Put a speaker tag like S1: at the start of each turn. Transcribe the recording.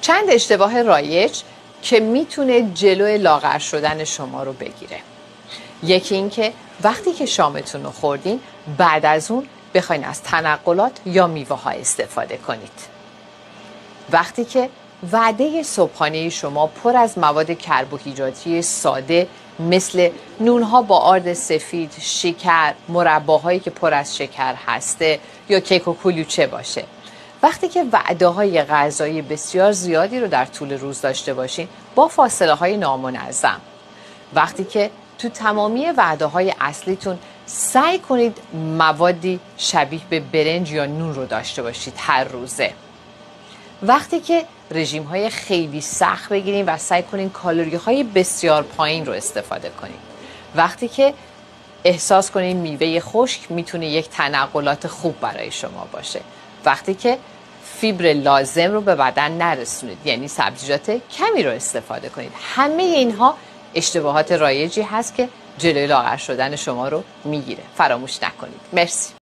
S1: چند اشتباه رایج که میتونه جلوی لاغر شدن شما رو بگیره. یکی این که وقتی که شامتون رو خوردین بعد از اون بخواین از تنقلات یا میوه ها استفاده کنید. وقتی که وعده صبحانه شما پر از مواد کربوهیدراتی ساده مثل نونها با آرد سفید، شکر، مرباهایی که پر از شکر هسته یا کیک و کلوچه باشه. وقتی که وعده های غذایی بسیار زیادی رو در طول روز داشته باشین با فاصله های نامنظم. وقتی که تو تمامی وعده های اصلیتون سعی کنید موادی شبیه به برنج یا نون رو داشته باشید هر روزه. وقتی که رژیم های خیلی سخت بگیرین و سعی کنین کالری های بسیار پایین رو استفاده کنین. وقتی که احساس کنین میوه خشک میتونه یک تنقلات خوب برای شما باشه. وقتی که فیبر لازم رو به بدن نرسونید، یعنی سبزیجات کمی رو استفاده کنید. همه اینها اشتباهات رایجی هست که جلوی لاغر شدن شما رو میگیره. فراموش نکنید. مرسی.